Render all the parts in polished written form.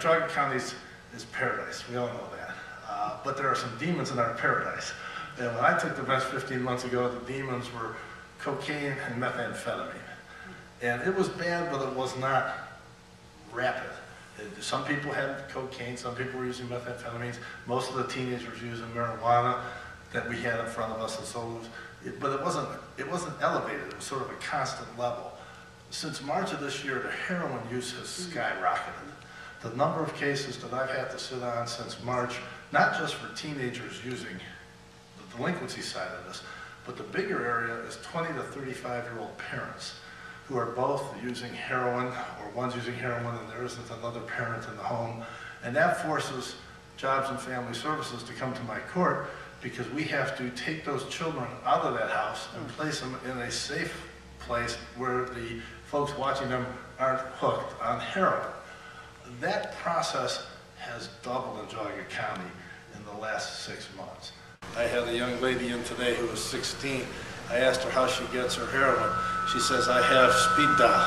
Geauga County is paradise. We all know that. But there are some demons in our paradise. And when I took the bench 15 months ago, the demons were cocaine and methamphetamine. And it was bad, but it was not rapid. Some people had cocaine, some people were using methamphetamines. Most of the teenagers were using marijuana that we had in front of us, and so but it wasn't elevated. It was sort of a constant level. Since March of this year, the heroin use has skyrocketed. The number of cases that I've had to sit on since March, not just for teenagers using the delinquency side of this, but the bigger area is 20 to 35-year-old parents who are both using heroin, or one's using heroin and there isn't another parent in the home. And that forces Jobs and Family Services to come to my court, because we have to take those children out of that house and place them in a safe place where the folks watching them aren't hooked on heroin. That process has doubled in Geauga County in the last 6 months. I had a young lady in today who was 16. I asked her how she gets her heroin. She says, I have speed dial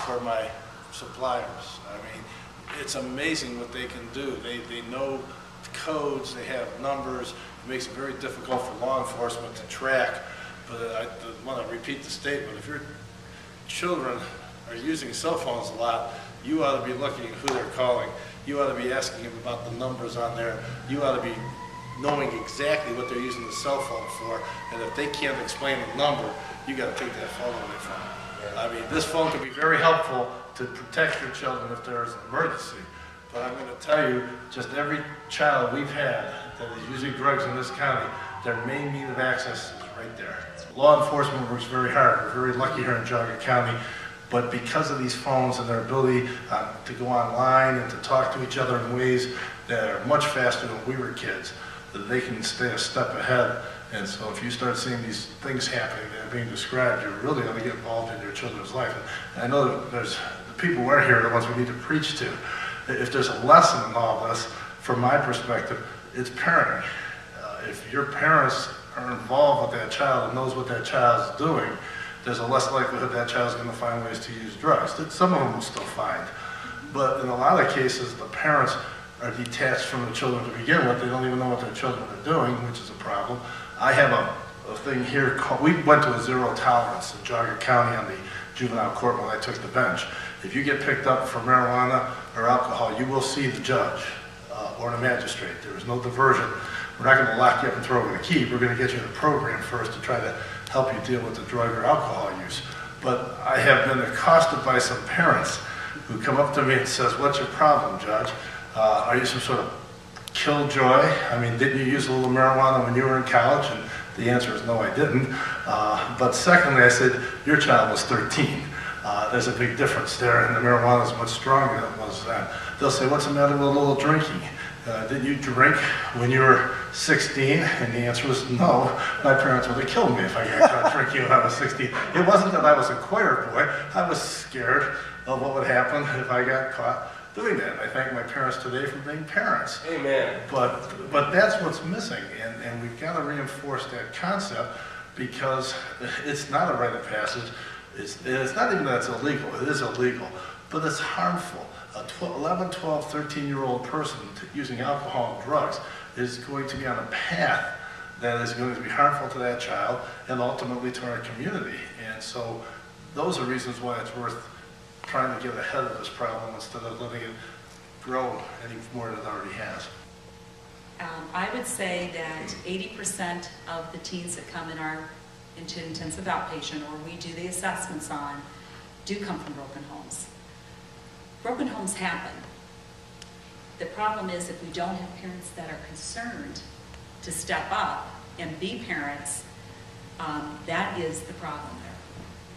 for my suppliers. I mean, it's amazing what they can do. They know codes, they have numbers. It makes it very difficult for law enforcement to track. But I want to repeat the statement. If your children are using cell phones a lot, you ought to be looking at who they're calling. You ought to be asking them about the numbers on there. You ought to be knowing exactly what they're using the cell phone for. And if they can't explain the number, you got to take that phone away from them. I mean, this phone can be very helpful to protect your children if there is an emergency. But I'm going to tell you, just every child we've had that is using drugs in this county, their main means of access is right there. Law enforcement works very hard. We're very lucky here in Geauga County. But because of these phones and their ability to go online and to talk to each other in ways that are much faster than we were kids, that they can stay a step ahead. And so if you start seeing these things happening that are being described, you're really going to get involved in your children's life. And I know that there's the people we're here are the ones we need to preach to. If there's a lesson in all this, from my perspective, it's parenting. If your parents are involved with that child and knows what that child's doing, there's a less likelihood that child's going to find ways to use drugs. Some of them will still find. But in a lot of cases, the parents are detached from the children to begin with. They don't even know what their children are doing, which is a problem. I have a thing here called, we went to a zero tolerance in Geauga County on the juvenile court when I took the bench. If you get picked up for marijuana or alcohol, you will see the judge or the magistrate. There is no diversion. We're not going to lock you up and throw away the key. We're going to get you in the program first to try to help you deal with the drug or alcohol use. But I have been accosted by some parents who come up to me and says, what's your problem, Judge? Are you some sort of killjoy? I mean, didn't you use a little marijuana when you were in college? And the answer is no, I didn't. But secondly, I said, your child was 13. There's a big difference there, and the marijuana is much stronger than it was then. They'll say, what's the matter with a little drinking? Did you drink when you were 16? And the answer was no. My parents would have killed me if I got caught drinking when I was 16. It wasn't that I was a choir boy. I was scared of what would happen if I got caught doing that. I thank my parents today for being parents. Amen. But that's what's missing, and we've got to reinforce that concept, because it's not a rite of passage. It's not even that it's illegal. It is illegal, but it's harmful. A 11, 12, 13-year-old person using alcohol and drugs is going to be on a path that is going to be harmful to that child and ultimately to our community. And so those are reasons why it's worth trying to get ahead of this problem instead of letting it grow any more than it already has. I would say that 80% of the teens that come into intensive outpatient, or we do the assessments on, do come from broken homes. Broken homes happen. The problem is if we don't have parents that are concerned to step up and be parents, that is the problem there.